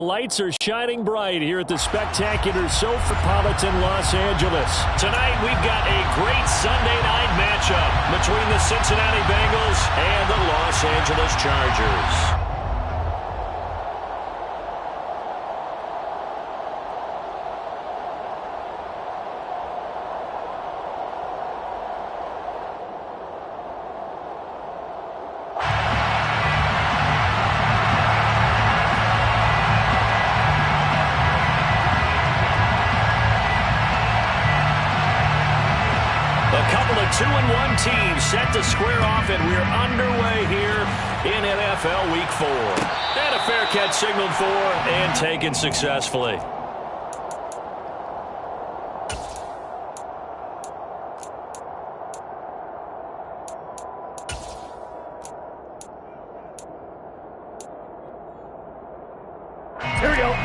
Lights are shining bright here at the spectacular Sophropolitan Los Angeles. Tonight we've got a great Sunday night matchup between the Cincinnati Bengals and the Los Angeles Chargers. A couple of 2-1 teams set to square off, and we're underway here in NFL Week 4. And a fair catch signaled for and taken successfully. Here we go.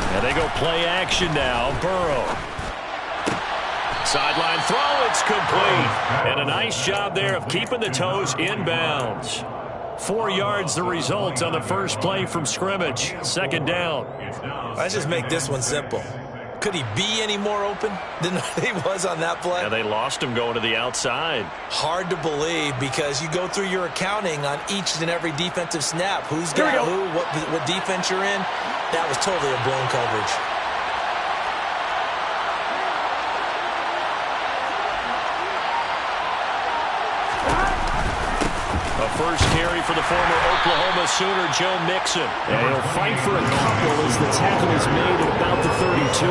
And they go play action now. Burrow. Sideline throw. It's complete. And a nice job there of keeping the toes in bounds. 4 yards the result on the first play from scrimmage. Second down. Let's just make this one simple. Could he be any more open than he was on that play? Yeah, they lost him going to the outside. Hard to believe because you go through your accounting on each and every defensive snap. Who's got who, what defense you're in. That was totally a blown coverage. A first carry for the former Oklahoma Sooner, Joe Mixon. And he'll fight for a couple as the tackle is made at about the 32.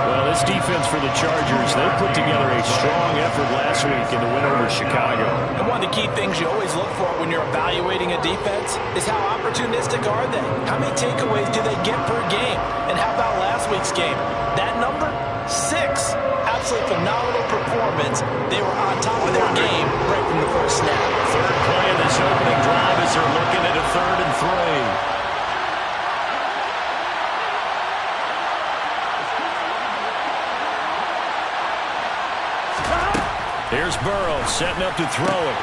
Well, this defense for the Chargers, they put together a strong effort last week in the win over Chicago. And one of the key things you always look for when you're evaluating a defense is how opportunistic are they? How many takeaways do they get per game? And how about last week's game? That number? 6. Absolutely phenomenal performance. They were on top of their game right from the first snap. Third play of this opening drive as they're looking at a 3rd and 3. Here's Burrow setting up to throw it.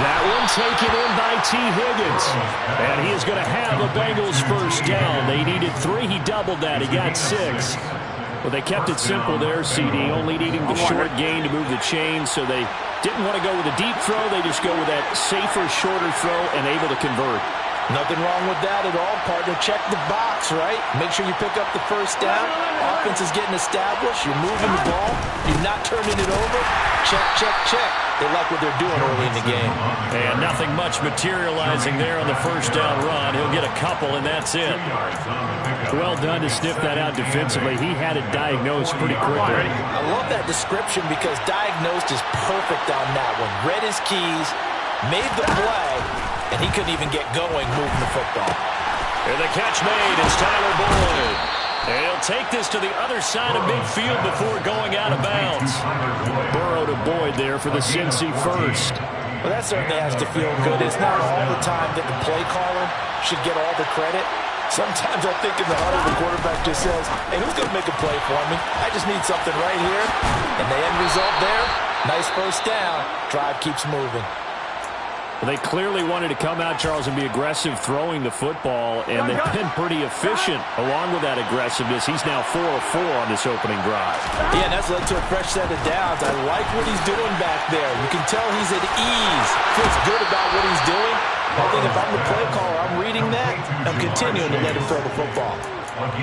That one taken in by T. Higgins. And he is going to have a Bengals first down. They needed 3. He doubled that. He got 6. Well, they kept it simple there, CD, only needing the short gain to move the chains, so they didn't want to go with a deep throw. They just go with that safer, shorter throw and able to convert. Nothing wrong with that at all, partner. Check the box, right? Make sure you pick up the first down. Offense is getting established. You're moving the ball. You're not turning it over. Check, check, check. They like what they're doing early in the game. And nothing much materializing there on the first down run. He'll get a couple, and that's it. Well done to sniff that out defensively. He had it diagnosed pretty quickly. I love that description because diagnosed is perfect on that one. Read his keys, made the play, and he couldn't even get going moving the football. And the catch made. It's Tyler Boyd. And he'll take this to the other side of midfield before going out of bounds. Burrow to Boyd there for the Cincy first. Well, that certainly has to feel good. It's not all the time that the play caller should get all the credit. Sometimes I think in the huddle, the quarterback just says, hey, who's going to make a play for me? I just need something right here. And the end result there, nice first down. Drive keeps moving. Well, they clearly wanted to come out, Charles, and be aggressive throwing the football, and they've been pretty efficient along with that aggressiveness. He's now 4 of 4 on this opening drive. Yeah, and that's led to a fresh set of downs. I like what he's doing back there. You can tell he's at ease. Feels good about what he's doing. I think if I'm the play caller, I'm reading that. I'm continuing to let him throw the football.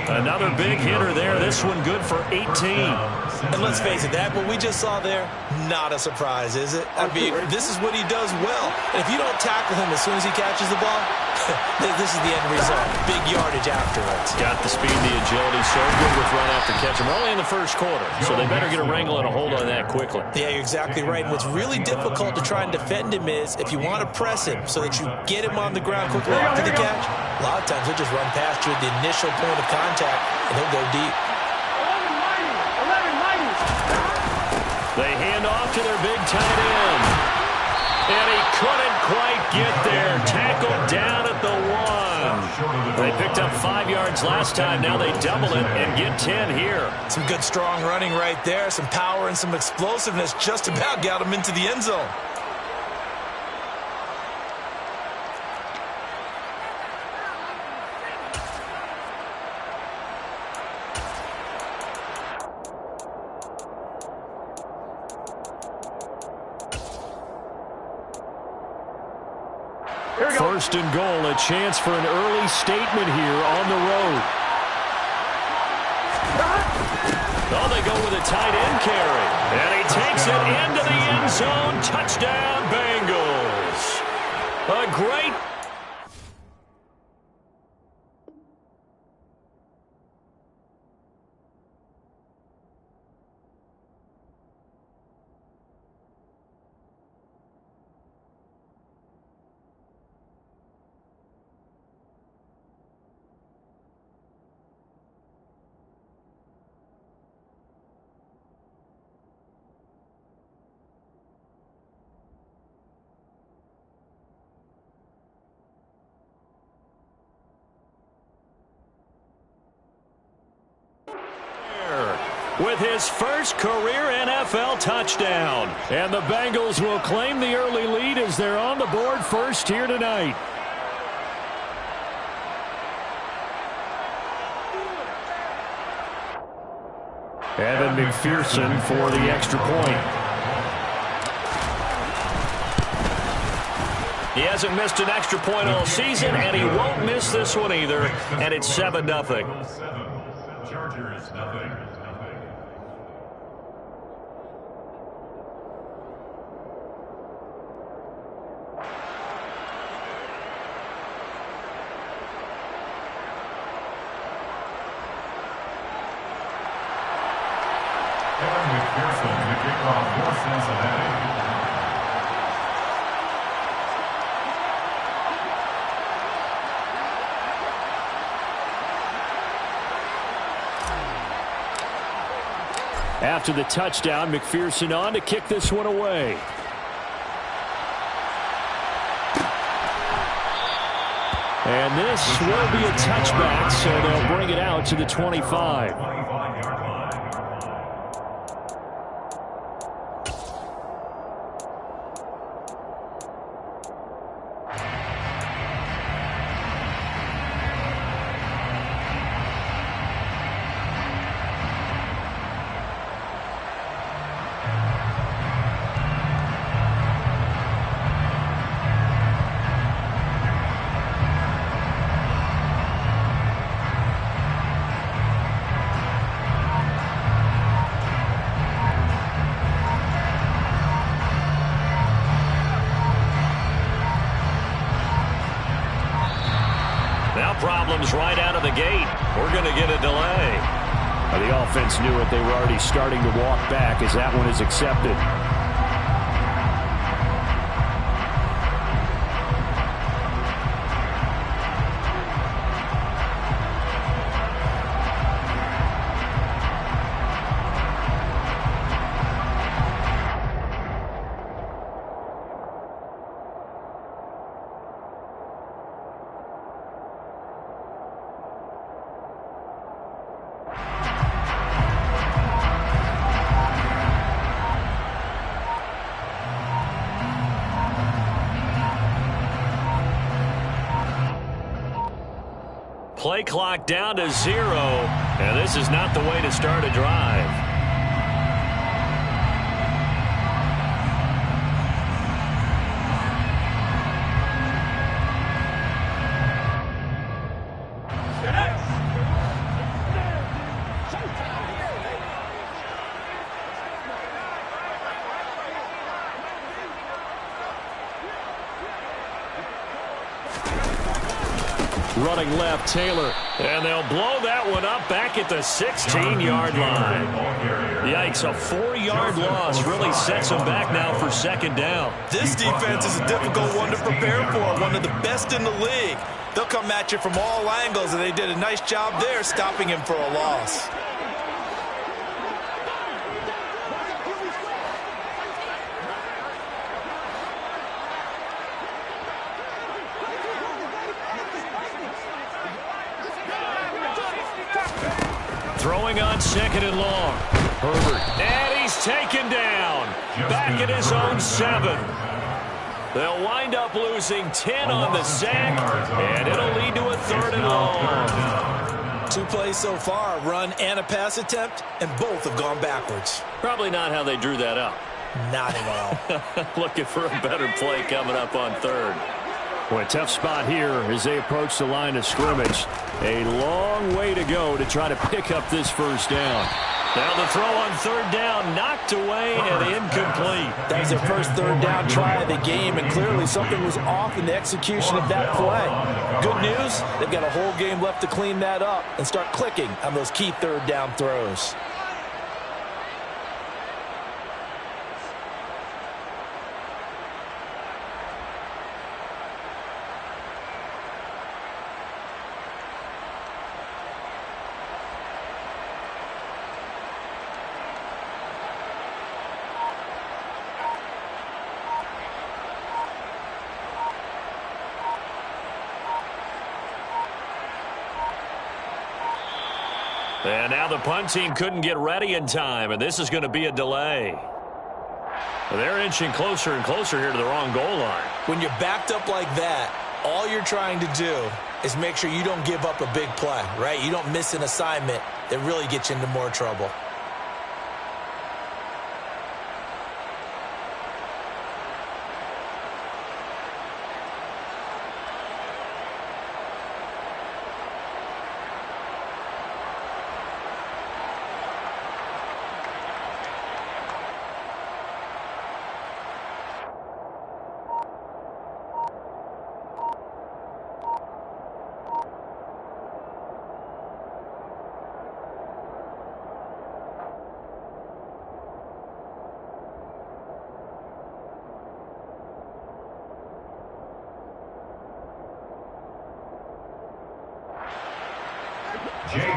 Another big hitter there. This one good for 18. And let's face it, that what we just saw there, not a surprise, is it? I mean, this is what he does well. And if you don't tackle him as soon as he catches the ball, this is the end result. Big yardage afterwards. Got the speed, the agility, so good with run after catch. And we're only in the first quarter, so they better get a wrangle and a hold on that quickly. Yeah, you're exactly right. And what's really difficult to try and defend him is if you want to press him so that you get him on the ground quickly after the catch, a lot of times he'll just run past you at the initial point of contact, and he'll go deep. They hand off to their big tight end. And he couldn't quite get there. Tackled down at the 1. They picked up 5 yards last time. Now they double it and get 10 here. Some good strong running right there. Some power and some explosiveness just about got him into the end zone. First and goal, a chance for an early statement here on the road. Oh, they go with a tight end carry. And he takes it into the end zone. Touchdown, Bengals. A great... with his first career NFL touchdown. And the Bengals will claim the early lead as they're on the board first here tonight. Evan McPherson for the extra point. He hasn't missed an extra point all season, and he won't miss this one either. And it's 7-0. Chargers, nothing. McPherson to kick off for Cincinnati. After the touchdown, McPherson on to kick this one away. And this will be a touchback, so they'll bring it out to the 25. Problems right out of the gate. We're going to get a delay. The offense knew it. They were already starting to walk back as that one is accepted. Play clock down to 0, and this is not the way to start a drive. Running left, Taylor. And they'll blow that one up back at the 16-yard line. Yikes, a 4-yard loss really sets them back now for second down. This defense is a difficult one to prepare for, one of the best in the league. They'll come at you from all angles, and they did a nice job there stopping him for a loss. throwing on 2nd and long. Herbert. And he's taken down. Back at his own 7. They'll wind up losing 10 on the sack, and it'll lead to a 3rd and long. 2 plays so far, a run and a pass attempt, and both have gone backwards. Probably not how they drew that up. Not at all. Looking for a better play coming up on 3rd. Well, a tough spot here as they approach the line of scrimmage. A long way to go to try to pick up this 1st down. Now the throw on 3rd down, knocked away and incomplete. That was their first 3rd down try of the game, and clearly something was off in the execution of that play. Good news, they've got a whole game left to clean that up and start clicking on those key 3rd down throws. And now the punt team couldn't get ready in time, and this is going to be a delay. They're inching closer and closer here to the wrong goal line. When you're backed up like that, all you're trying to do is make sure you don't give up a big play, right? You don't miss an assignment that really gets you into more trouble.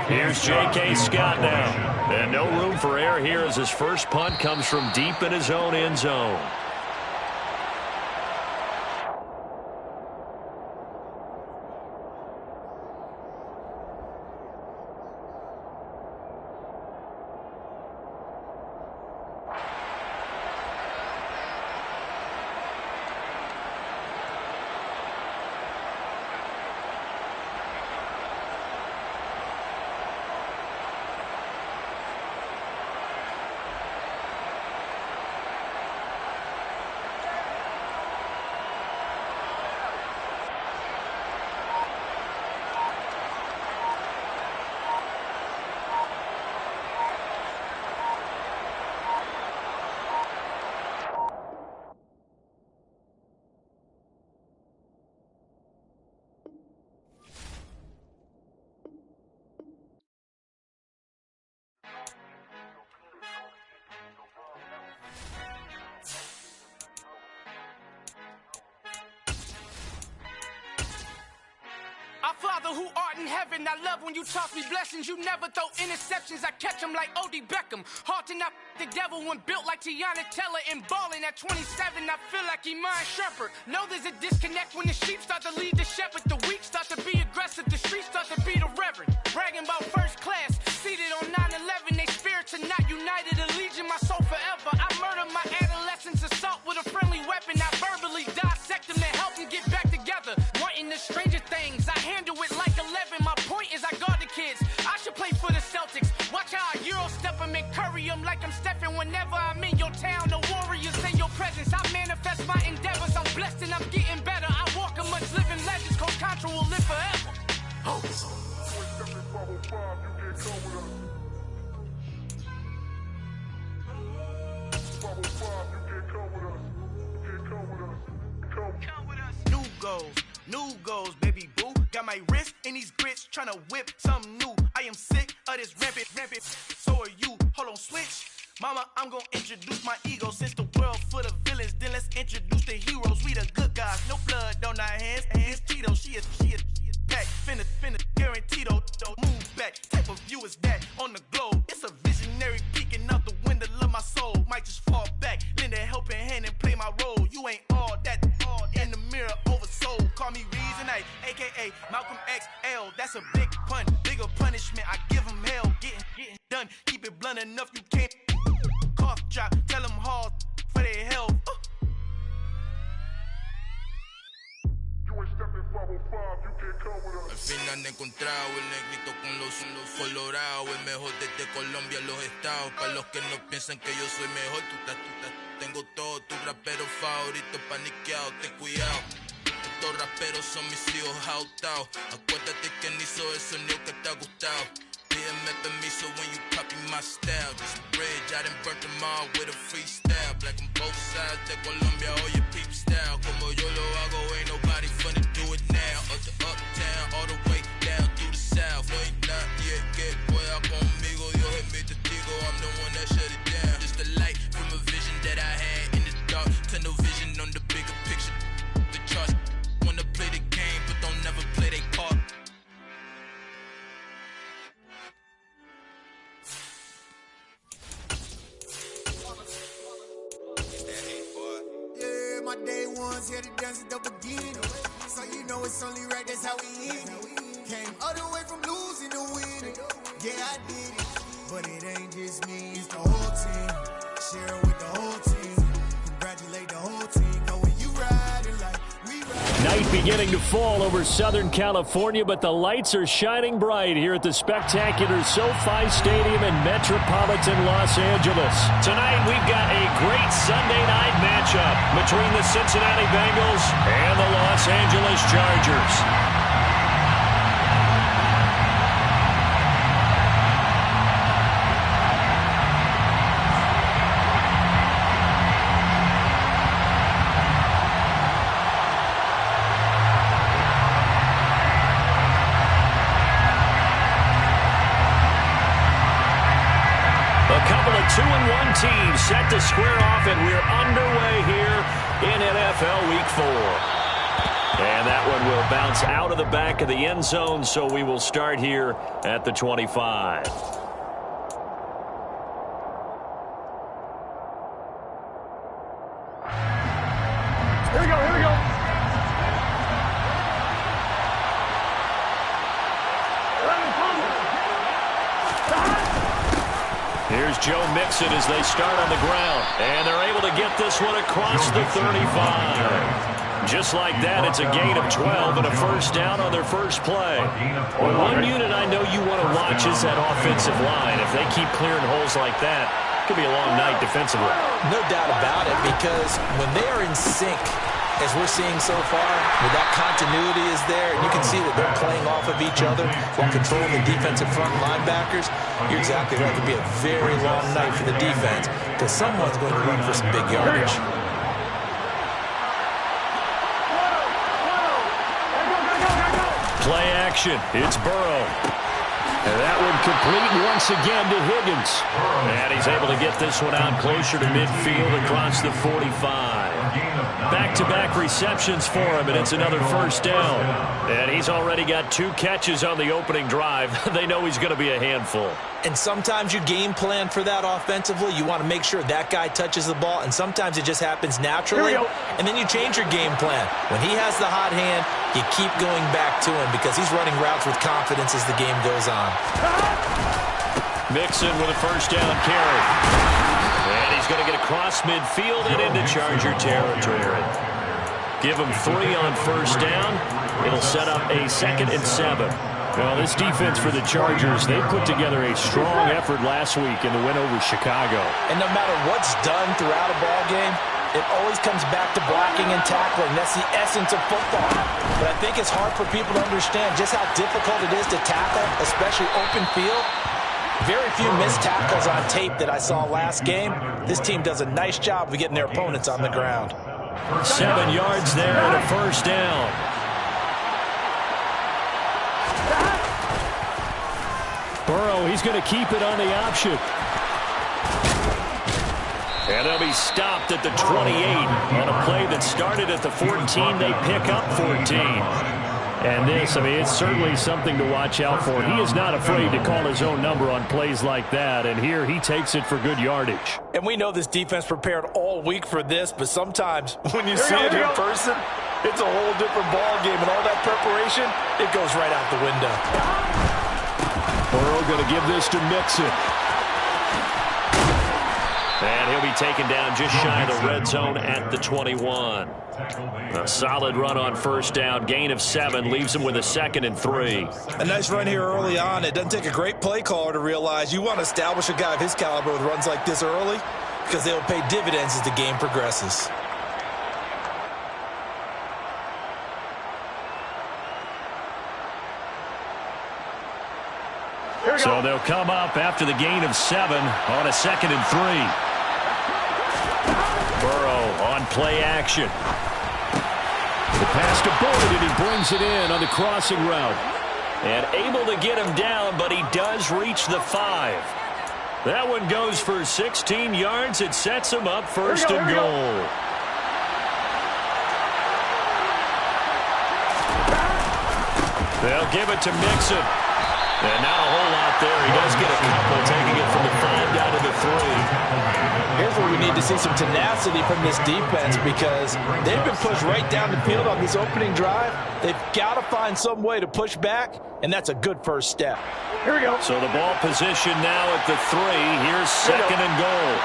Here's J.K. Scott now. And no room for error here as his first punt comes from deep in his own end zone. Father who art in heaven, I love when you toss me blessings. You never throw interceptions, I catch them like O.D. Beckham. Hard to knock the devil when built like Tiana Teller and balling at 27, I feel like Iman Shumpert. Know there's a disconnect when the sheep start to lead the shepherd. The weak start to be aggressive, the streets start to be the reverend. Bragging about first class, seated on 9/11. They spirits are not united, a legion, my soul forever. I murdered my adolescence, assault with a friendly weapon. I verbally dissect them to help them get back together. Wanting the stranger things, I handle it like 11. My point is I guard the kids. I should play for the Celtics. Watch how I Euro step them and curry them like I'm Stephen. Whenever I'm in your town, the Warriors in your presence. I manifest my endeavors. I'm blessed and I'm getting better. I walk amongst living legends. Coach Contra will live forever. Oh. New goals, new goals, baby boo. Got my wrist in these grits, tryna whip something new. I am sick of this rampant. So are you. Hold on, switch. Mama, I'm gonna introduce my ego. Since the world full of villains, then let's introduce the heroes. We the good guys, no blood on our hands. Hands Tito, she is back. Finna, guaranteed, move back. Type of view is that on the globe? It's a visionary peeking out the window of my soul. Might just fall back, lend a helping hand and play my role. You ain't all that, all in the mirror oversold. Call me Reasonite, aka Malcolm XL. That's a big pun, bigger punishment. I give him hell, getting done. encontrado. El negrito con los colorados. El mejor desde Colombia, los estados. Para los que no piensan que yo soy mejor, tengo todo. Tu rapero favorito paniqueado, ten cuidado. Estos raperos son mis hijos jautados. Acuérdate que ni hizo el sonido que te ha gustado. Pídeme permiso when you copy my style. This bridge, I done burnt them all with a freestyle. Black on both sides de Colombia, oye peep style. Como yo lo hago, ain't nobody finna do it now. Up to uptown, all the way down through the south. No hay nadie que pueda conmigo. Dios es mi testigo, I'm the one that shut it down. Just a light from a vision that I had in the dark. Tunnel vision on the bigger picture. The charts wanna play the game, but don't never play their part. My day ones here to dance at the beginning. So you know it's only right, that's how we end it. Came all the way from losing to winning. Yeah, I did it. But it ain't just me, it's the whole team. Share it with the whole team. Congratulate the whole team. Know when you riding like we ride. Night beginning to fall over Southern California, but the lights are shining bright here at the spectacular SoFi Stadium in metropolitan Los Angeles. Tonight we've got a great Sunday night matchup between the Cincinnati Bengals and the Los Angeles Chargers. Team set to square off, and we're underway here in NFL Week 4. And that one will bounce out of the back of the end zone, so we will start here at the 25. Here we go. Here's Joe Mixon as they start on the ground. And they're able to get this one across the 35. Just like that, it's a gain of 12 and a first down on their first play. Well, one unit I know you want to watch is that offensive line. If they keep clearing holes like that, it could be a long night defensively. No doubt about it, because when they are in sync, as we're seeing so far, where that continuity is there, and you can see that they're playing off of each other while controlling the defensive front linebackers, you're exactly right. It could be a very long night for the defense because someone's going to run for some big yardage. Play action. It's Burrow. And that one complete once again to Higgins. And he's able to get this one out closer to midfield across the 45. Back-to-back receptions for him, and it's another first down. And he's already got 2 catches on the opening drive. They know he's going to be a handful. And sometimes you game plan for that offensively. You want to make sure that guy touches the ball, and sometimes it just happens naturally. And then you change your game plan. When he has the hot hand, you keep going back to him because he's running routes with confidence as the game goes on. Mixon with a first down carry. And he's going to get across midfield and into Charger territory. Give him 3 on first down. It'll set up a 2nd and 7. Well, this defense for the Chargers, they put together a strong effort last week in the win over Chicago. And no matter what's done throughout a ball game, it always comes back to blocking and tackling. That's the essence of football. But I think it's hard for people to understand just how difficult it is to tackle, especially open field. Very few missed tackles on tape that I saw last game. This team does a nice job of getting their opponents on the ground. 7 yards there and a first down. Burrow, he's going to keep it on the option. And they'll be stopped at the 28 on a play that started at the 14. They pick up 14. And this, I mean, it's certainly something to watch out for. He is not afraid to call his own number on plays like that. And here he takes it for good yardage. And we know this defense prepared all week for this, but sometimes when you see it in person, it's a whole different ball game. And all that preparation, it goes right out the window. Burrow going to give this to Mixon. And he'll be taken down just shy of the red zone at the 21. A solid run on first down. Gain of 7 leaves him with a 2nd and 3. A nice run here early on. It doesn't take a great play caller to realize you want to establish a guy of his caliber with runs like this early because they'll pay dividends as the game progresses. So they'll come up after the gain of 7 on a 2nd and 3. Burrow on play action. The pass to Boyd, and he brings it in on the crossing route. And able to get him down, but he does reach the 5. That one goes for 16 yards. It sets him up first and goal. They'll give it to Mixon. And not a whole lot there. He does get a couple, taking it from the 5 down to the 3. Here's where we need to see some tenacity from this defense because they've been pushed right down the field on this opening drive. They've got to find some way to push back, and that's a good first step. Here we go. So the ball position now at the 3. Here's 2nd and goal.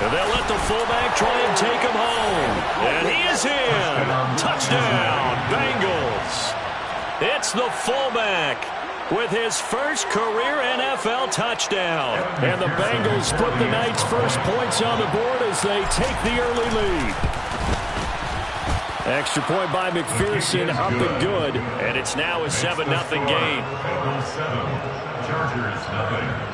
And they'll let the fullback try and take him home. And he is in. Touchdown, Bengals. It's the fullback with his first career NFL touchdown. And the Bengals put the night's first points on the board as they take the early lead. Extra point by McPherson, up and good. And it's now a 7-0 game. Bengals 7, Chargers 0.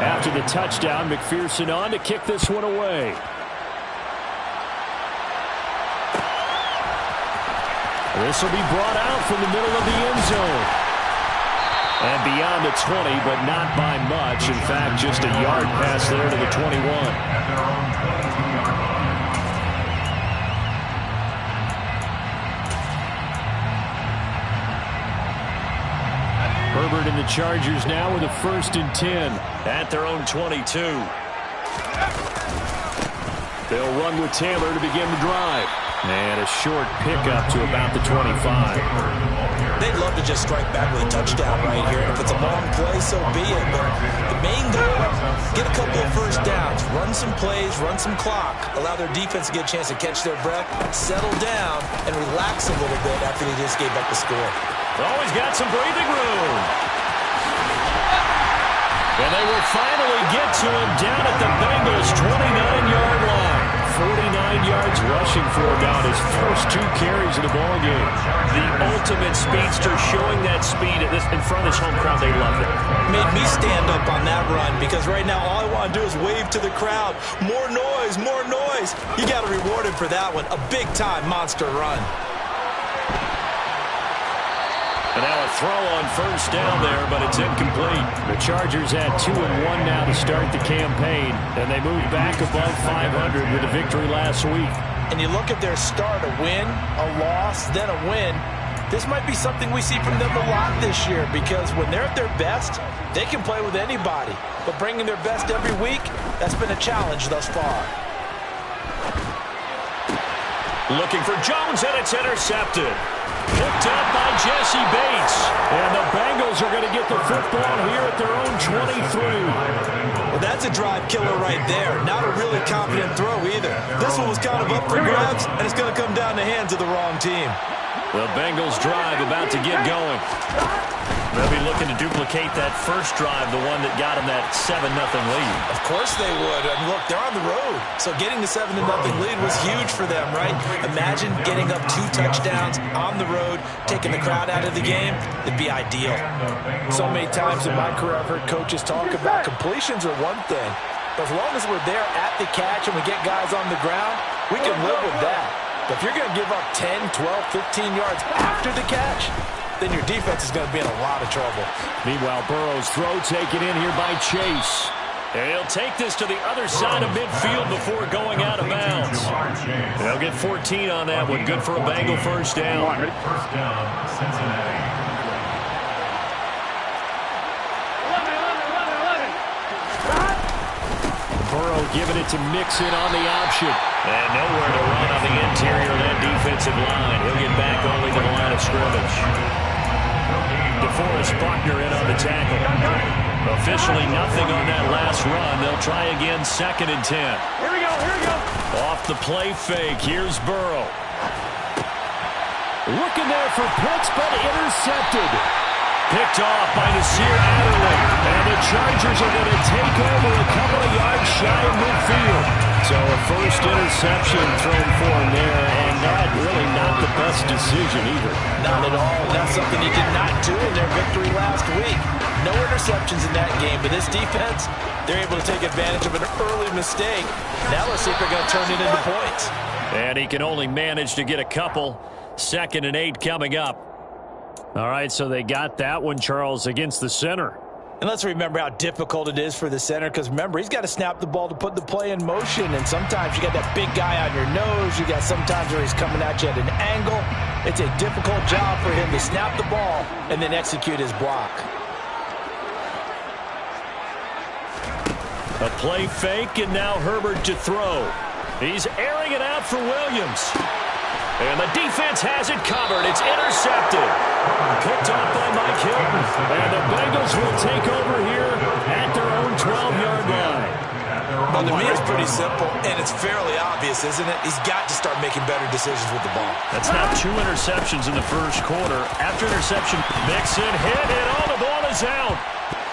After the touchdown, McPherson on to kick this one away. This will be brought out from the middle of the end zone. And beyond the 20, but not by much. In fact, just a yard pass there to the 21. Herbert and the Chargers now with a 1st and 10 at their own 22. They'll run with Taylor to begin the drive. And a short pickup to about the 25. They'd love to just strike back with a touchdown right here. And if it's a long play, so be it. But the main goal, get a couple of first downs, run some plays, run some clock, allow their defense to get a chance to catch their breath, settle down, and relax a little bit after they just gave up the score. Always got some breathing room. And they will finally get to him down at the Bengals' 29-yard line. 49 yards rushing for him now his first 2 carries of the ballgame. The ultimate speedster, showing that speed in front of his home crowd. They loved it. Made me stand up on that run because right now all I want to do is wave to the crowd. More noise, more noise. You got to reward him for that one. A big-time monster run. And now a throw on first down there, but it's incomplete. The Chargers had 2-1 now to start the campaign, and they moved back above 500 with a victory last week. And you look at their start, a win, a loss, then a win. This might be something we see from them a lot this year because when they're at their best, they can play with anybody. But bringing their best every week, that's been a challenge thus far. Looking for Jones, and it's intercepted. Picked up by Jesse Bates. And the Bengals are going to get the football here at their own 23. Well, that's a drive killer right there. Not a really confident throw either. This one was kind of up for grabs, and it's going to come down the hands of the wrong team. The Bengals drive about to get going. They'll be looking to duplicate that first drive, the one that got them that 7-0 lead. Of course they would. And look, they're on the road. So getting the 7-0 lead was huge for them, right? Imagine getting up 2 touchdowns on the road, taking the crowd out of the game. It'd be ideal. So many times in my career I've heard coaches talk about completions are one thing. But as long as we're there at the catch and we get guys on the ground, we can live with that. But if you're going to give up 10, 12, 15 yards after the catch, then your defense is going to be in a lot of trouble. Meanwhile, Burrow's throw taken in here by Chase. And he'll take this to the other side of midfield before going out of bounds. They'll get 14 on that one. Good for a Bengal first down. First down, Cincinnati. Burrow giving it to Mixon on the option. And nowhere to run on the interior of that defensive line. He'll get back only to the line of scrimmage. DeForest Buckner in on the tackle. Officially nothing on that last run. They'll try again, 2nd and 10. Here we go, here we go. Off the play fake, here's Burrow. Looking there for Pitts, but intercepted. Picked off by Nasir Adderley. And the Chargers are going to take over a couple of yards shy of midfield. So a first interception thrown for him there, and that really not the best decision either. Not at all. That's something he did not do in their victory last week. No interceptions in that game, but this defense, they're able to take advantage of an early mistake. Now let's see if they're going to turn it into points. And he can only manage to get a couple. 2nd and 8 coming up. All right, so they got that one, Charles, against the center. And let's remember how difficult it is for the center, because remember, he's got to snap the ball to put the play in motion, and sometimes you got that big guy on your nose. You got sometimes where he's coming at you at an angle. It's a difficult job for him to snap the ball and then execute his block. A play fake, and now Herbert to throw. He's airing it out for Williams. And the defense has it covered. It's intercepted. Picked off by Mike Hilton. And the Bengals will take over here at their own 12-yard line. Well, to me, it's pretty simple, and it's fairly obvious, isn't it? He's got to start making better decisions with the ball. That's now 2 interceptions in the first quarter. After interception, Mixon hit, and all the ball is out.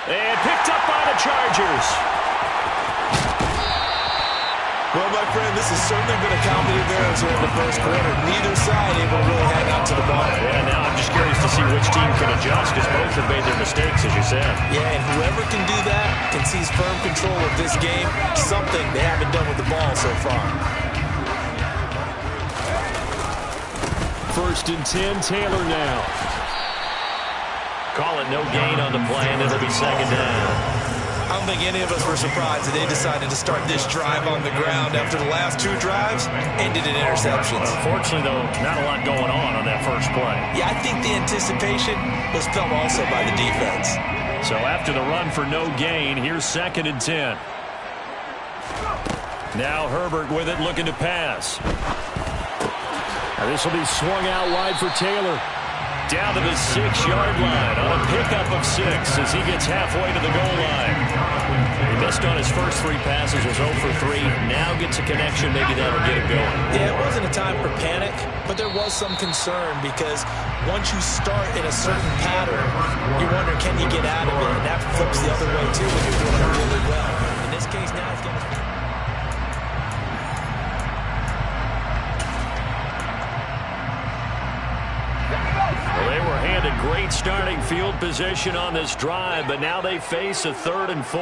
And picked up by the Chargers. Well, my friend, this has certainly been a comedy of errors here in the first quarter. Neither side able to really hang on to the ball. Yeah, now I'm just curious to see which team can adjust, because both have made their mistakes, as you said. Yeah, and whoever can do that can seize firm control of this game, something they haven't done with the ball so far. 1st and 10, Taylor now. Call it no gain on the play, and it'll be 2nd down. I don't think any of us were surprised that they decided to start this drive on the ground after the last 2 drives ended in interceptions. Unfortunately, though, not a lot going on that first play. Yeah, I think the anticipation was felt also by the defense. So after the run for no gain, here's 2nd and 10. Now Herbert with it, looking to pass. Now this will be swung out wide for Taylor. Down to the 6-yard line on a pickup of 6 as he gets halfway to the goal line. He missed on his first 3 passes, was 0 for 3. Now gets a connection, maybe that'll get him going. Yeah, it wasn't a time for panic, but there was some concern because once you start in a certain pattern, you wonder, can you get out of it? And that flips the other way, too, when you're doing it really well. In this case, now it's going to... Well, they were handed great starting field position on this drive, but now they face a 3rd and 4.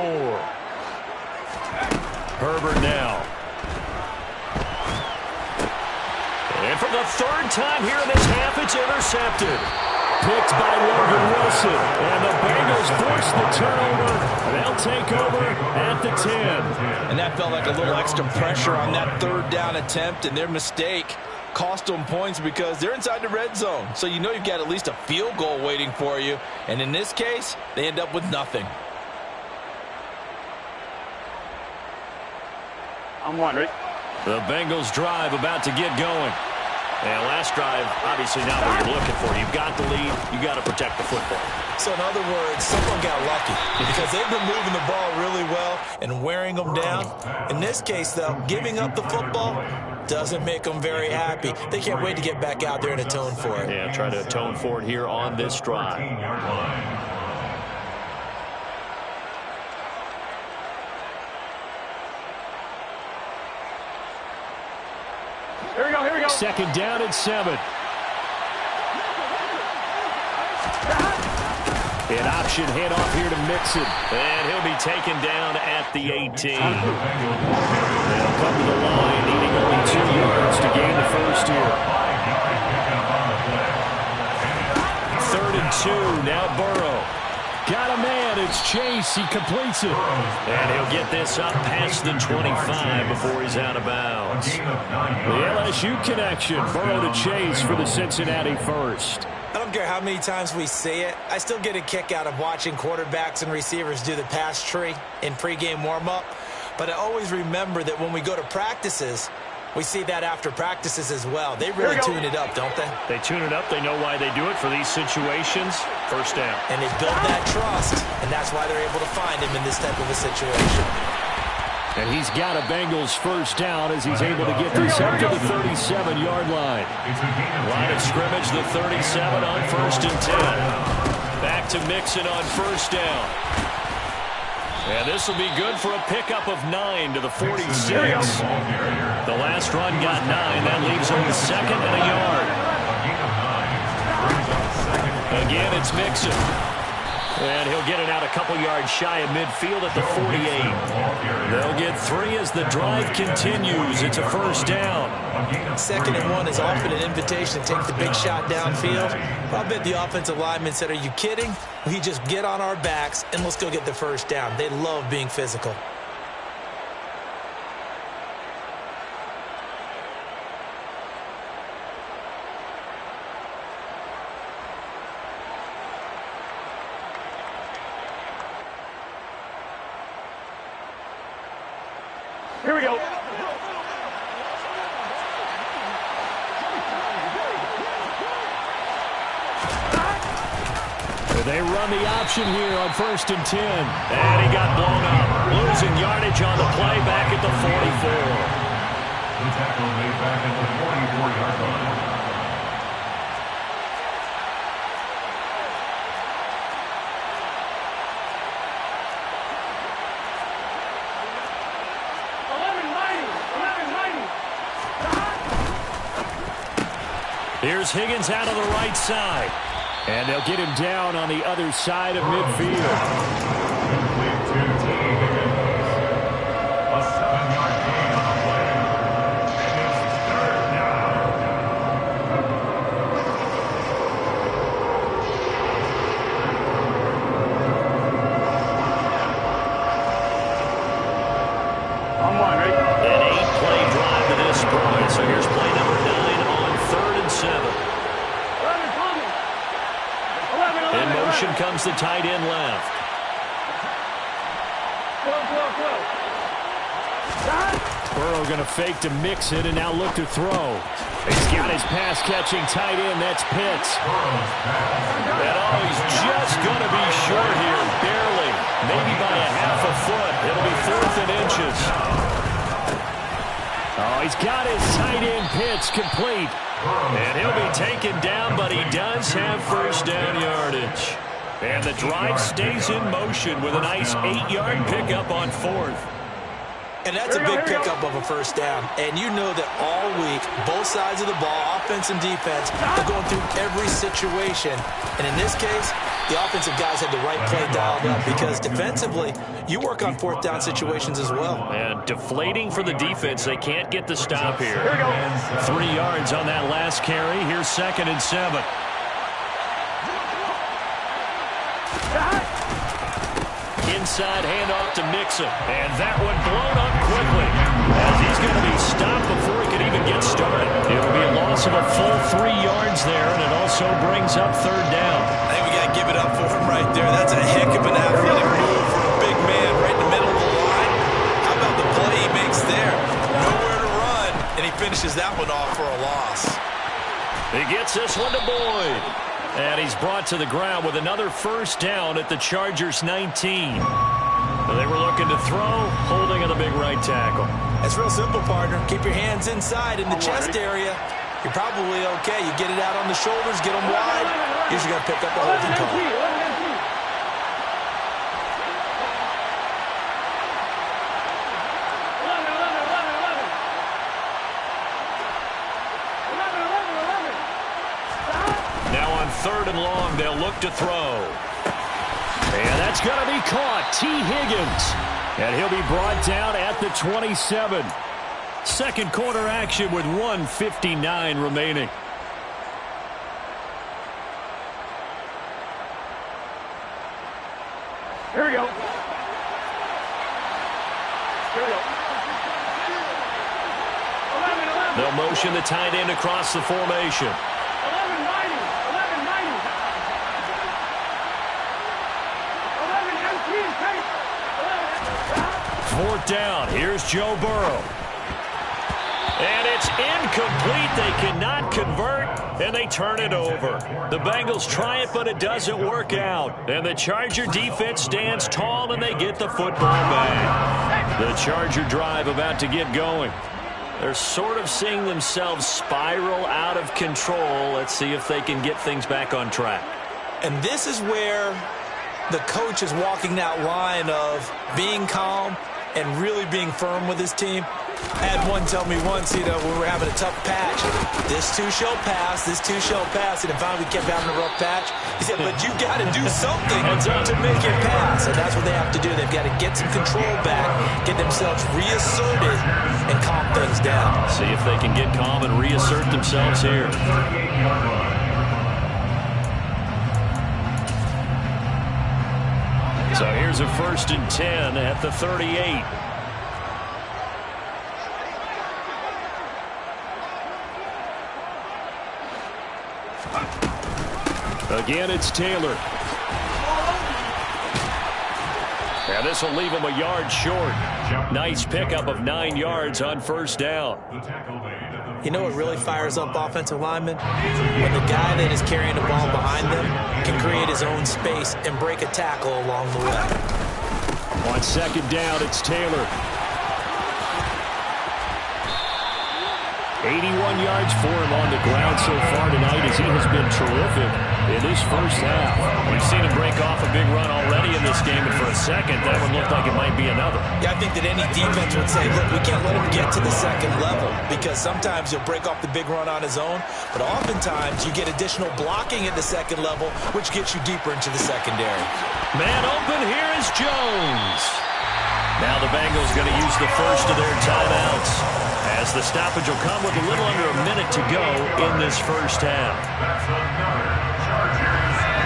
Herbert now. And for the 3rd time here in this half, it's intercepted. Picked by Logan Wilson. And the Bengals force the turnover. They'll take over at the 10. And that felt like a little extra pressure on that 3rd down attempt, and their mistake cost them points because they're inside the red zone. So you know you've got at least a field goal waiting for you. And in this case, they end up with nothing. I'm wondering. The Bengals drive about to get going. And last drive, obviously not what you're looking for. You've got the lead. You got to protect the football. So in other words, someone got lucky because they've been moving the ball really well and wearing them down. In this case, though, giving up the football doesn't make them very happy. They can't wait to get back out there and atone for it. Yeah, try to atone for it here on this drive. Here we go, here we go. 2nd down and 7. An option handoff here to Mixon. And he'll be taken down at the 18. They'll come to the line, needing only 2 yards to gain the first here. 3rd and 2, now Burrow. Got a man, it's Chase, he completes it. And he'll get this up past the 25 before he's out of bounds. The LSU connection, Burrow to Chase for the Cincinnati first. I don't care how many times we say it, I still get a kick out of watching quarterbacks and receivers do the pass tree in pregame warm-up. But I always remember that when we go to practices, We see that after practices as well. They really tune it up, don't they? They tune it up. They know why they do it for these situations. First down. And they build that trust, and that's why they're able to find him in this type of a situation. And he's got a Bengals first down as he's able to get this up to the 37-yard line. Line of scrimmage, the 37 on 1st and 10. Back to Mixon on first down. And this will be good for a pickup of 9 to the 46. The last run got 9. That leaves him 2nd and a yard. Again, it's Mixon. And he'll get it out a couple yards shy of midfield at the 48. They'll get 3 as the drive continues. It's a first down. 2nd and 1 is often an invitation to take the big shot downfield. I bet the offensive lineman said, are you kidding? We just get on our backs and let's go get the first down. They love being physical. Here we go. They run the option here on 1st and 10. And he got blown up. Losing yardage on the play back at the 44. The tackle made back at the 44-yard line. Here's Higgins out of the right side. And they'll get him down on the other side of midfield. Complete to T. Higgins. A 7-yard gain on the play. And it's 3rd down. I'm on, ready? An 8-play drive to this point. So here's play number 9 on 3rd and 7. In motion comes the tight end left. Burrow going to fake to Mixon and now look to throw. He's got his pass-catching tight end. That's Pitts. And he's just going to be short here, barely. Maybe by a half a foot. It'll be 4th and inches. Oh, he's got his tight end Pitts complete. And he'll be taken down, but he does have first down yardage. And the drive stays in motion with a nice 8-yard pickup on 4th. And that's a big pickup of a first down. And you know that all week, both sides of the ball, offense and defense, are going through every situation. And in this case, the offensive guys had the right play dialed up because defensively, you work on 4th down situations as well. And deflating for the defense. They can't get the stop here. 3 yards on that last carry. Here's 2nd and 7. Inside handoff to Mixon. And that one blown up quickly as he's going to be stopped before he can even get started. It'll be a loss of a full 3 yards there, and it also brings up 3rd down. I think we got to give it up for him right there. That's a heck of an athletic move for a big man right in the middle of the line. How about the play he makes there? Nowhere to run, and he finishes that one off for a loss. He gets this one to Boyd. And he's brought to the ground with another first down at the Chargers 19. They were looking to throw, holding on the big right tackle. That's real simple, partner. Keep your hands inside in the chest area. You're probably okay. You get it out on the shoulders, get them wide. Usually going to pick up a holding call. Now on 3rd and long, they'll look to throw. And that's going to be caught. T. Higgins. And he'll be brought down at the 27. Second quarter action with 1:59 remaining. Here we go. Here we go. They'll motion the tight end across the formation. 4th down. Here's Joe Burrow. And it's incomplete. They cannot convert, and they turn it over. The Bengals try it, but it doesn't work out. And the Charger defense stands tall, and they get the football back. The Charger drive about to get going. They're sort of seeing themselves spiral out of control. Let's see if they can get things back on track. And this is where the coach is walking that line of being calm and really being firm with his team. I had one tell me once, when we were having a tough patch, this too shall pass, this too shall pass, and finally we kept having a rough patch. He said, but you got to do something to make it pass, and that's what they have to do. They've got to get some control back, get themselves reasserted, and calm things down. See if they can get calm and reassert themselves here. So here's a 1st and 10 at the 38. Again, it's Taylor. And this will leave him a yard short. Nice pickup of 9 yards on 1st down. You know what really fires up offensive linemen? When the guy that is carrying the ball behind them can create his own space and break a tackle along the way. On 2nd down, it's Taylor. 81 yards for him on the ground so far tonight as he has been terrific in this first half. We've seen him break off a big run already in this game, and for a second, that one looked like it might be another. Yeah, I think that any defense would say, look, we can't let him get to the second level because sometimes he'll break off the big run on his own, but oftentimes you get additional blocking at the second level, which gets you deeper into the secondary. Man open, here is Jones. Now the Bengals going to use the first of their timeouts, as the stoppage will come with a little under a minute to go in this first half.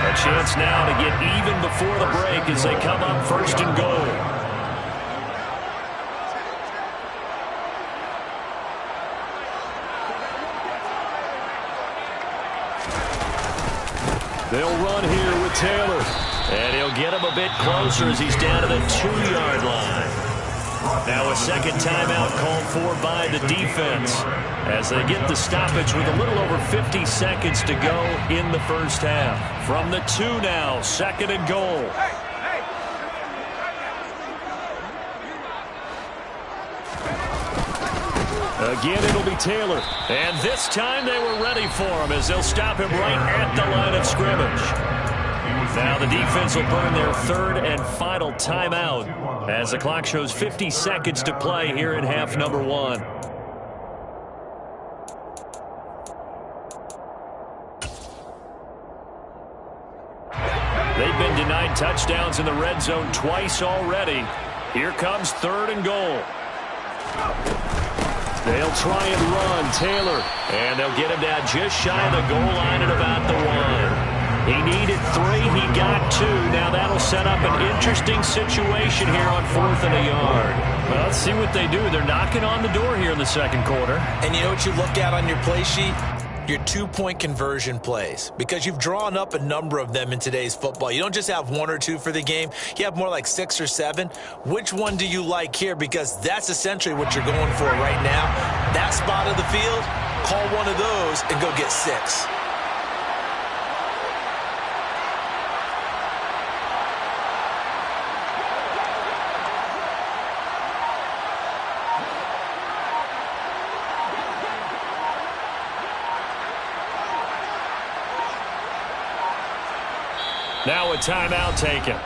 A chance now to get even before the break as they come up 1st and goal. They'll run here with Taylor. And he'll get him a bit closer as he's down to the 2-yard line. Now a second timeout called for by the defense as they get the stoppage with a little over 50 seconds to go in the first half. From the 2 now, 2nd and goal. Again, it'll be Taylor. And this time they were ready for him as they'll stop him right at the line of scrimmage. Now the defense will burn their 3rd and final timeout as the clock shows 50 seconds to play here in half number 1. They've been denied touchdowns in the red zone twice already. Here comes 3rd and goal. They'll try and run Taylor, and they'll get him down just shy of the goal line at about the 1. He needed 3. He got 2. Now that'll set up an interesting situation here on 4th and a yard. Well, let's see what they do. They're knocking on the door here in the second quarter. And you know what you look at on your play sheet? Your 2-point conversion plays, because you've drawn up a number of them in today's football. You don't just have 1 or 2 for the game. You have more like 6 or 7. Which one do you like here? Because that's essentially what you're going for right now. That spot of the field, call one of those and go get 6. Now a timeout taken.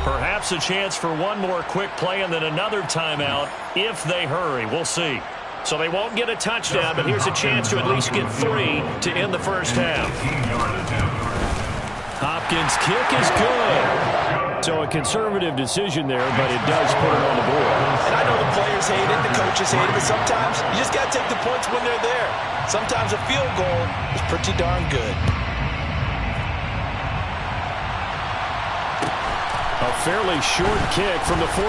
Perhaps a chance for one more quick play and then another timeout if they hurry. We'll see. So they won't get a touchdown, but here's a chance to at least get 3 to end the first half. Hopkins' kick is good. So a conservative decision there, but it does put it on the board. And I know the players hate it, the coaches hate it, but sometimes you just got to take the points when they're there. Sometimes a field goal is pretty darn good. A fairly short kick from the 14.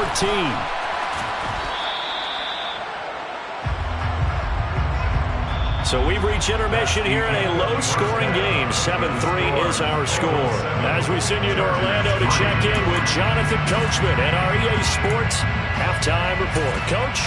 So we've reached intermission here in a low-scoring game. 7-3 is our score. As we send you to Orlando to check in with Jonathan Coachman at our EA Sports Halftime Report. Coach?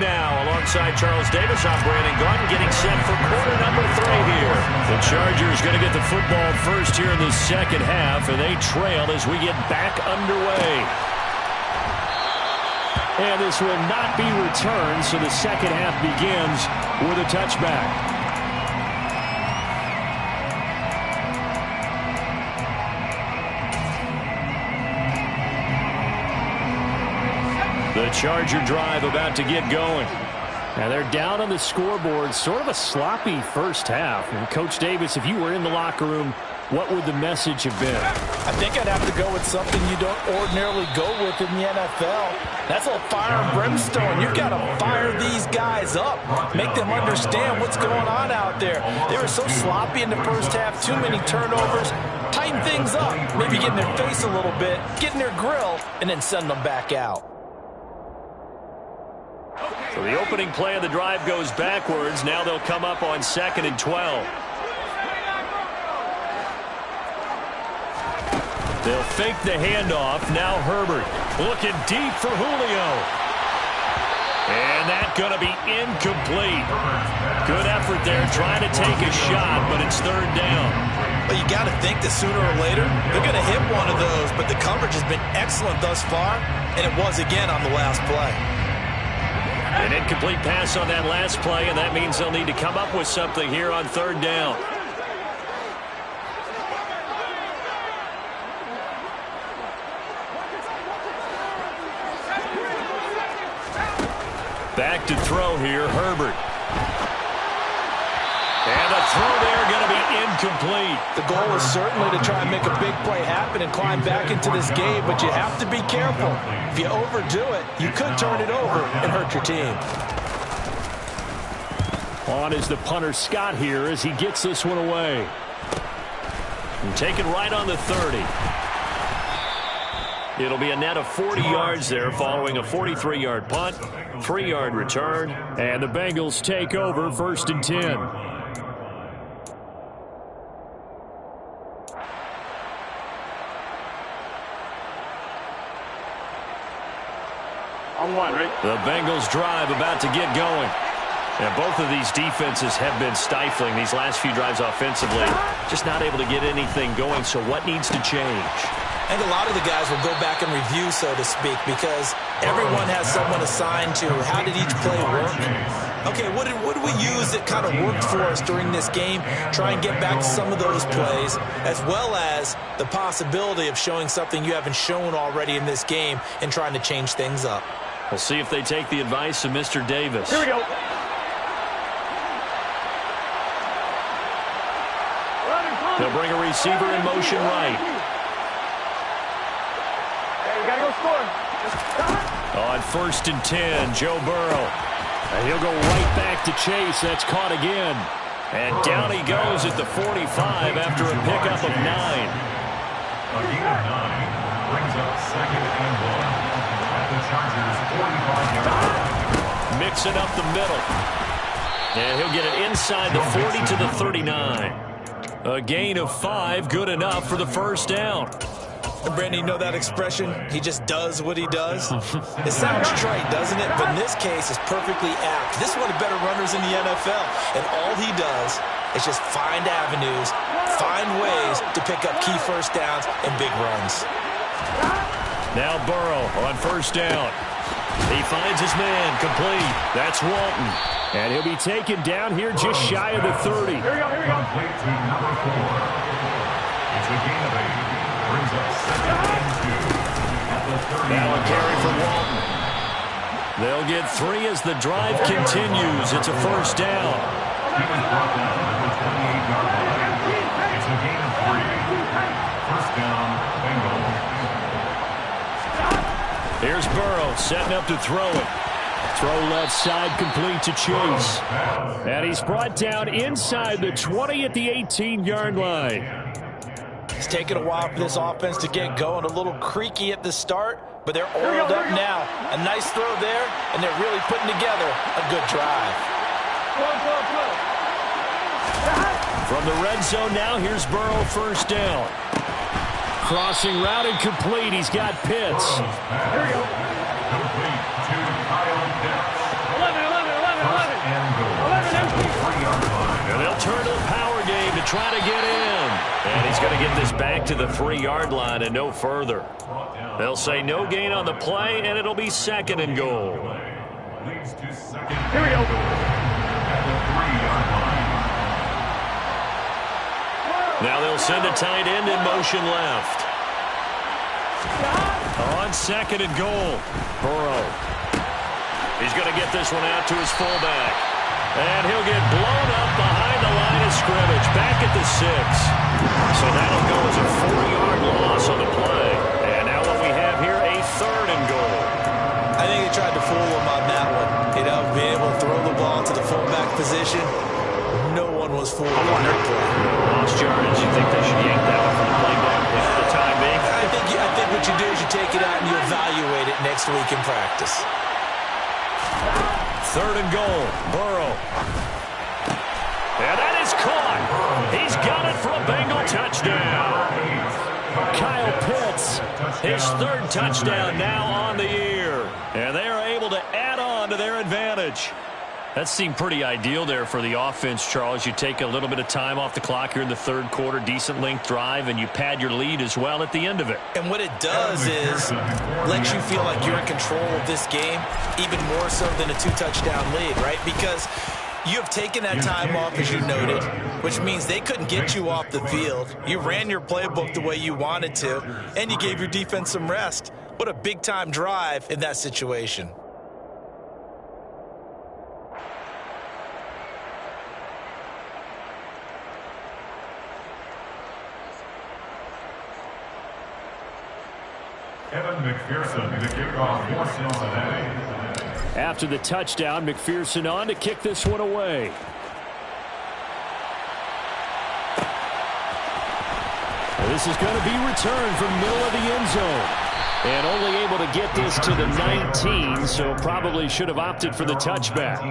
now alongside Charles Davis. I'm Brandon Gaudin getting set for quarter number 3 here. The Chargers going to get the football first here in the second half, and they trail as we get back underway. And this will not be returned, so the second half begins with a touchback. The Charger drive about to get going. Now they're down on the scoreboard. Sort of a sloppy first half. And Coach Davis, if you were in the locker room, what would the message have been? I think I'd have to go with something you don't ordinarily go with in the NFL. That's a fire and brimstone. You've got to fire these guys up. Make them understand what's going on out there. They were so sloppy in the first half. Too many turnovers. Tighten things up. Maybe get in their face a little bit. Get in their grill. And then send them back out. So the opening play of the drive goes backwards. Now they'll come up on 2nd and 12. They'll fake the handoff. Now Herbert looking deep for Julio. And that's going to be incomplete. Good effort there trying to take a shot, but it's 3rd down. Well, you got to think that sooner or later they're going to hit one of those, but the coverage has been excellent thus far, and it was again on the last play. An incomplete pass on that last play, and that means they'll need to come up with something here on 3rd down. Back to throw here, Herbert. And the throw there going to be incomplete. The goal is certainly to try and make a big play happen and climb back into this game, but you have to be careful. If you overdo it, you could turn it over and hurt your team. On is the punter Scott here as he gets this one away. And taken right on the 30. It'll be a net of 40 yards there following a 43-yard punt, 3-yard return, and the Bengals take over 1st and 10. The Bengals drive about to get going. And both of these defenses have been stifling these last few drives offensively. Just not able to get anything going, so what needs to change? I think a lot of the guys will go back and review, so to speak, because everyone has someone assigned to how did each play work. Okay, what did we use that kind of worked for us during this game? Try and get back to some of those plays, as well as the possibility of showing something you haven't shown already in this game and trying to change things up. We'll see if they take the advice of Mr. Davis. Here we go. They'll bring a receiver in motion right. Hey, you gotta go score. On 1st and 10, Joe Burrow. And he'll go right back to Chase. That's caught again. And down he goes at the 45 after a pickup of 9. A gain of 9 brings up 2nd and 1 at the Chargers' 45-yard line. Mixing up the middle. And he'll get it inside the 40 to the 39. A gain of 5, good enough for the 1st down. And Brandon, you know that expression? He just does what he does? It sounds trite, doesn't it? But in this case, it's perfectly apt. This is one of the better runners in the NFL. And all he does is just find avenues, find ways to pick up key 1st downs and big runs. Now Burrow on 1st down. He finds his man, complete. That's Walton. And he'll be taken down here just shy of the 30. Here we go. Complete to number 4. It's a gain of 8. Brings up 2nd and 2 at the 30. That one carry for Walton. They'll get 3 as the drive continues. It's a 1st down. He was brought down at the 28-yard line. It's a gain of 3. 1st down, Bengals. Here's Burrow setting up to throw it. Throw left side complete to Chase. And he's brought down inside the 20 at the 18-yard line. It's taken a while for this offense to get going. A little creaky at the start, but they're oiled up now. A nice throw there, and they're really putting together a good drive. From the red zone now, here's Burrow 1st down. Crossing route and complete. He's got Pitts. Complete to Kyle Pitts. try to get in. And he's going to get this back to the 3-yard line and no further. They'll say no gain on the play, and it'll be 2nd and goal. Here we go. At the 3-yard line. Now they'll send a tight end in motion left. On 2nd and goal, Burrow. He's going to get this one out to his fullback. And he'll get blown up behind the line of scrimmage, back at the 6. So that'll go as a 4-yard loss on the play. And now what we have here, a 3rd and goal. I think they tried to fool him on that one. Being able to throw the ball to the fullback position. No one was fooled on that play. Lost yardage. You think they should yank that one from the playbook for the time being? I think what you do is you take it out and you evaluate it next week in practice. 3rd and goal, Burrow. And that is caught. He's got it for a Bengal touchdown. Kyle Pitts, his 3rd touchdown now on the year. And they are able to add on to their advantage. That seemed pretty ideal there for the offense, Charles. You take a little bit of time off the clock here in the 3rd quarter, decent length drive, and you pad your lead as well at the end of it. And what it does is lets you feel like you're in control of this game, even more so than a 2-touchdown lead, right? Because you have taken that time off, as you noted, which means they couldn't get you off the field. You ran your playbook the way you wanted to, and you gave your defense some rest. What a big-time drive in that situation. Evan McPherson to kick off for Cincinnati. After the touchdown, McPherson on to kick this one away. This is going to be returned from middle of the end zone. And only able to get this to the 19, so probably should have opted for the touchback.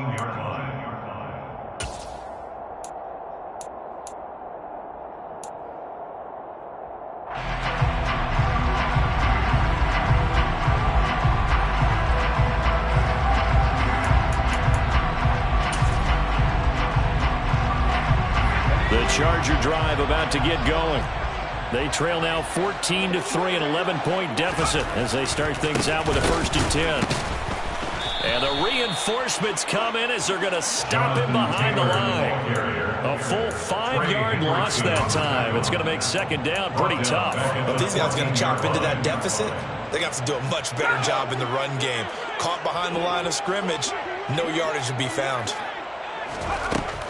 Charger drive about to get going. They trail now 14-3, an 11-point deficit as they start things out with a 1st and 10. And the reinforcements come in as they're going to stop him behind the line. A full 5-yard loss that time. It's going to make 2nd down pretty tough. But these guys are going to chop into that deficit. They got to do a much better job in the run game. Caught behind the line of scrimmage, no yardage to be found.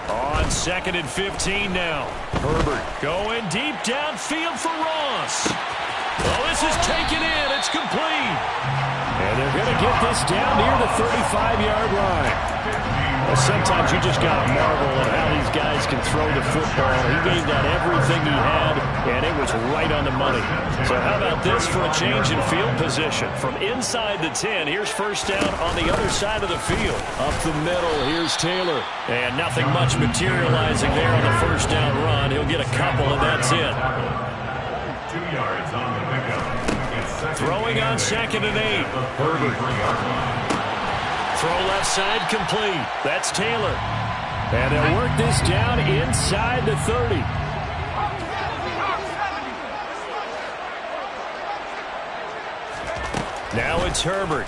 On 2nd and 15 now. Herbert going deep downfield for Ross. Well, this is taken in. It's complete. And they're going to get this down near the 35-yard line. Well, sometimes you just got to marvel at how these guys can throw the football. He gave that everything he had, and it was right on the money. So how about this for a change in field position? From inside the 10, here's 1st down on the other side of the field. Up the middle, here's Taylor. And nothing much materializing there on the 1st down run. He'll get a couple, and that's it. 2 yards on the pickup. Throwing on 2nd and 8. Herbert. Throw left side complete. That's Taylor. And they'll work this down inside the 30. Now it's Herbert.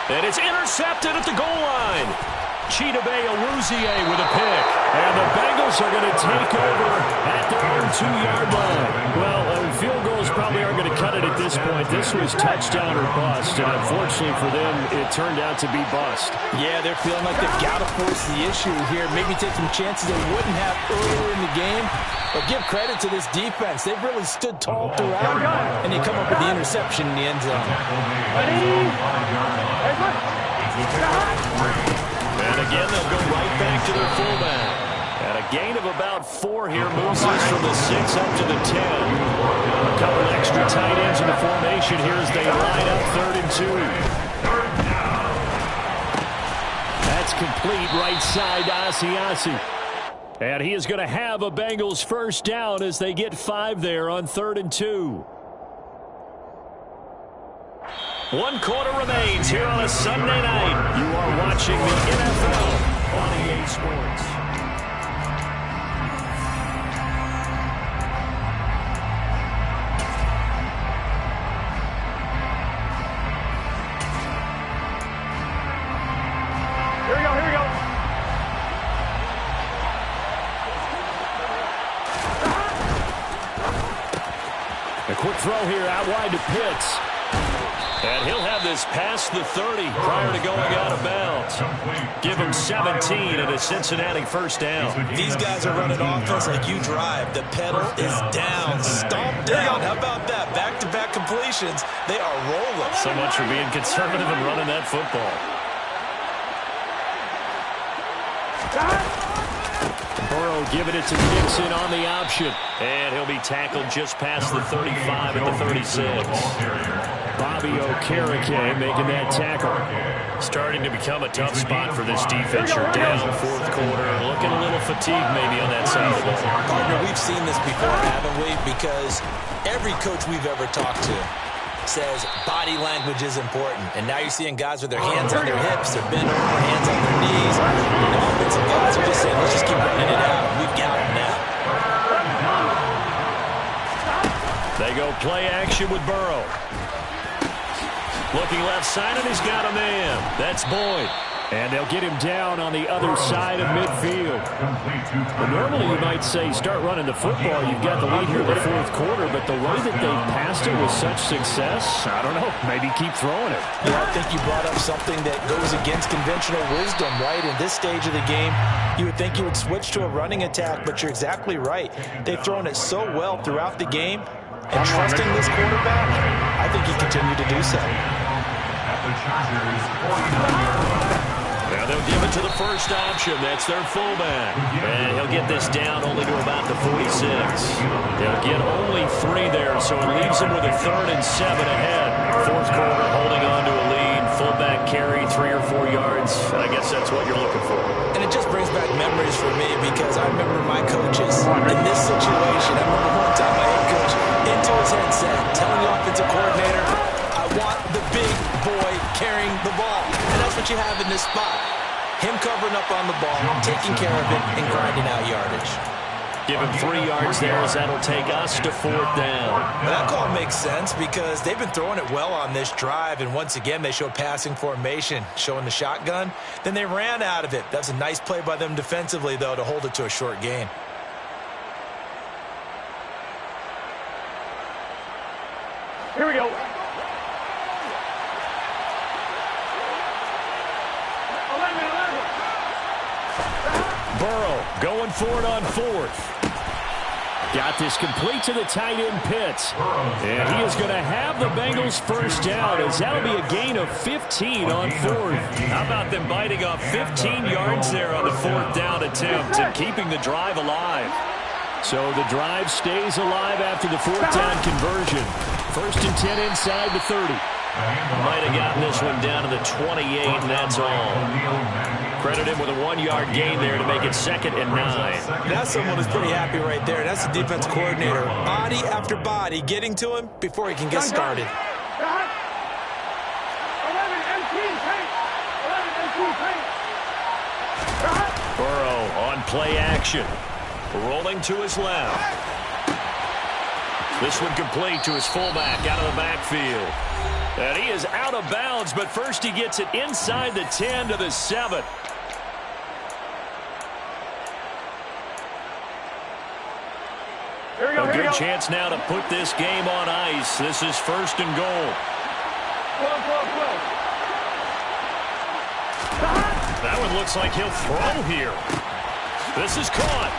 And it's intercepted at the goal line. Chidobe Awuzie with a pick. And the Bengals are going to take over at their own 2-yard line. Well, field goals probably aren't going to cut it at this point. This was touchdown or bust, and unfortunately for them, it turned out to be bust. Yeah, they're feeling like they've got to force the issue here. Maybe take some chances they wouldn't have earlier in the game. But give credit to this defense. They've really stood tall throughout, and they come up with the interception in the end zone. And again, they'll go right back to their fullback. And a gain of about 4 here moves us from the 6 up to the 10. A couple extra tight ends in the formation here as they line up 3rd and 2. That's complete right side to Asiasi. And he is going to have a Bengals 1st down as they get 5 there on 3rd and 2. 1 quarter remains here on a Sunday night. You are watching the NFL on EA Sports. Here we go, here we go. A quick throw here out wide to Pitts. And he'll have this past the 30 prior to going out of bounds. Give him 17 and a Cincinnati first down. These guys are running offense like you drive. The pedal is down, stomp down. How about that? Back-to-back completions. They are rolling. So much for being conservative and running that football. Burrow giving it to Dixon on the option. And he'll be tackled just past the 35 at the 36. Bobby Okereke making that tackle. Starting to become a tough spot for this defense. You're down fourth quarter. Looking a little fatigued maybe on that side of the ball. Partner, we've seen this before, haven't we? Because every coach we've ever talked to says body language is important. And now you're seeing guys with their hands on their hips, they're bent over, hands on their knees. The offensive guys are just saying, let's just keep running it out. We've got them now. They go play action with Burrow. Looking left side, and he's got a man. That's Boyd. And they'll get him down on the other side of midfield. Well, normally you might say start running the football. You've got the lead here in the fourth quarter, but the way that they passed it with such success, I don't know, maybe keep throwing it. Yeah, I think you brought up something that goes against conventional wisdom, right? In this stage of the game, you would think you would switch to a running attack, but you're exactly right. They've thrown it so well throughout the game, and trusting this quarterback, I think he continued to do so. Now they'll give it to the first option. That's their fullback. And he'll get this down only to about the 46. They'll get only 3 there, so it leaves them with a 3rd and 7 ahead. Fourth quarter, holding on to a lead. Fullback carry, 3 or 4 yards. I guess that's what you're looking for. And it just brings back memories for me because I remember my coaches in this situation. I remember one time my head coach into his headset telling the offensive coordinator, I want the big boy carrying the ball. And that's what you have in this spot. Him covering up on the ball, taking care of it, and grinding out yardage. Give him 3 yards there as that'll take us to 4th down. Well, that call makes sense because they've been throwing it well on this drive, and once again they show passing formation, showing the shotgun. Then they ran out of it. That's a nice play by them defensively, though, to hold it to a short gain. Here we go. Burrow going for it on 4th. Got this complete to the tight end Pitts. And he is going to have the Bengals first down as that'll be a gain of 15 on 4th. How about them biting off 15 yards there on the 4th down attempt and keeping the drive alive? So the drive stays alive after the 4th down conversion. 1st and 10 inside the 30. Might have gotten this one down to the 28, and that's all. Credit him with a 1-yard gain there to make it 2nd and 9. That's someone who's pretty happy right there. That's the defense coordinator. Body after body getting to him before he can get started. 11 MT paint. 11 MT paint. Burrow on play action. Rolling to his left. This one complete to his fullback out of the backfield. And he is out of bounds, but first he gets it inside the 10 to the 7. A good chance now to put this game on ice. This is 1st and goal. That one looks like he'll throw here. This is caught.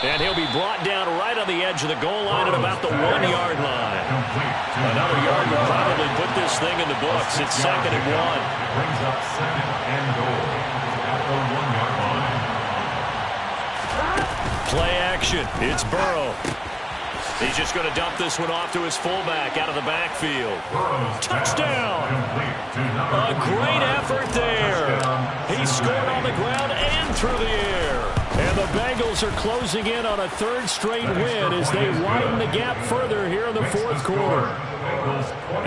And he'll be brought down right on the edge of the goal line at about the 1-yard line. Another yard would probably put this thing in the books. It's 2nd and 1. Brings up 2nd and goal at the 1-yard line. Play action. It's Burrow. He's just going to dump this one off to his fullback out of the backfield. Touchdown! A great effort there. He scored on the ground and through the air. And the Bengals are closing in on a 3rd straight win as they widen the gap further here in the 4th quarter.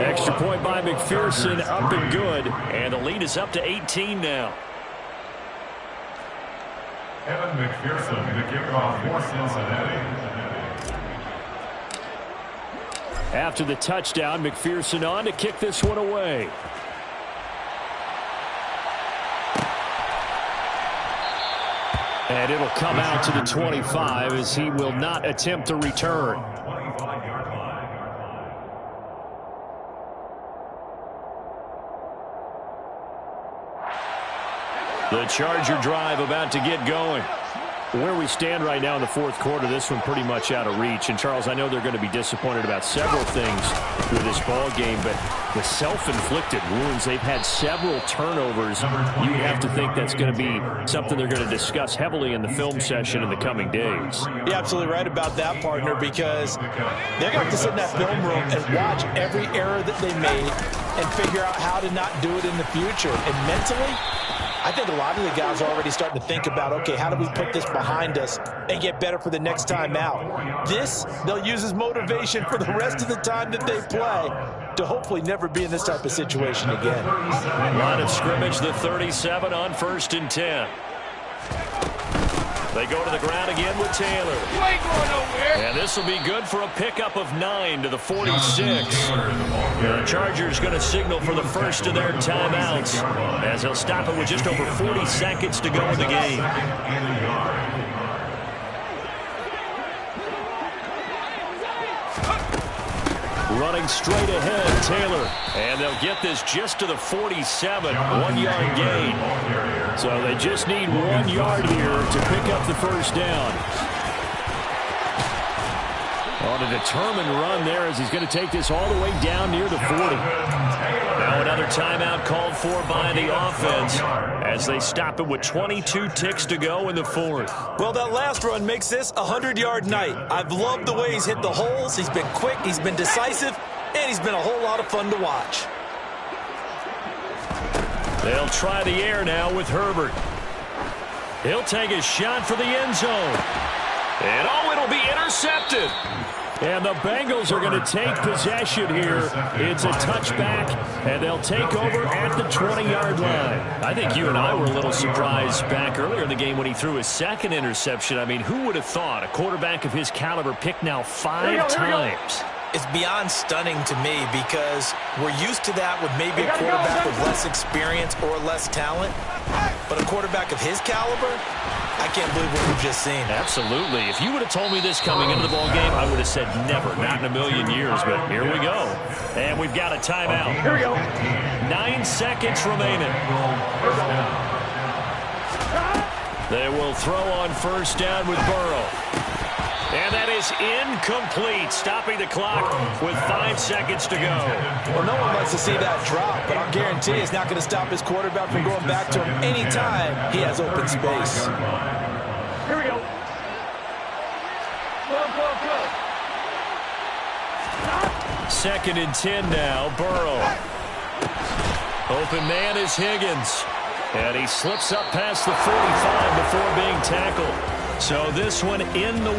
Extra point by McPherson, up and good. And the lead is up to 18 now. Evan McPherson to kick off for Cincinnati. After the touchdown, McPherson on to kick this one away. And it'll come out to the 25 as he will not attempt to return. 25-yard line. The Charger drive about to get going. Where we stand right now in the fourth quarter, this one pretty much out of reach. And, Charles, I know they're going to be disappointed about several things with this ball game, but the self-inflicted wounds, they've had several turnovers. You have to think that's going to be something they're going to discuss heavily in the film session in the coming days. You're absolutely right about that, partner, because they're going to have to sit in that film room and watch every error that they made and figure out how to not do it in the future. And mentally, I think a lot of the guys are already starting to think about, okay, how do we put this behind us and get better for the next time out? This, they'll use as motivation for the rest of the time that they play to hopefully never be in this type of situation again. Line of scrimmage, the 37 on 1st and 10. They go to the ground again with Taylor. You ain't going nowhere. And this will be good for a pickup of 9 to the 46. The Chargers going to signal for the first of their timeouts as they'll stop it with just over 40 seconds to go in the game. Running straight ahead, Taylor. And they'll get this just to the 47, 1-yard gain. So they just need 1 yard here to pick up the first down. On a determined run there as he's going to take this all the way down near the 40. Now another timeout called for by the offense as they stop it with 22 ticks to go in the fourth. Well, that last run makes this a 100-yard night. I've loved the way he's hit the holes. He's been quick, he's been decisive, and he's been a whole lot of fun to watch. They'll try the air now with Herbert. He'll take a shot for the end zone. And it'll be intercepted. And the Bengals are going to take possession here. It's a touchback, and they'll take over at the 20-yard line. I think you and I were a little surprised back earlier in the game when he threw his second interception. I mean, who would have thought a quarterback of his caliber picked now 5 times? It's beyond stunning to me because we're used to that with maybe a quarterback with less experience or less talent. But a quarterback of his caliber, I can't believe what we've just seen. Absolutely. If you would have told me this coming into the ball game, I would have said never, not in a million years. But here we go. And we've got a timeout. Here we go. 9 seconds remaining. They will throw on first down with Burrow. And that is incomplete, stopping the clock with 5 seconds to go. Well, no one wants to see that drop, but I'll guarantee it's not going to stop his quarterback from going back to him anytime he has open space. Here we go. Go. 2nd and 10 now, Burrow. Open man is Higgins. And he slips up past the 45 before being tackled. So this one in the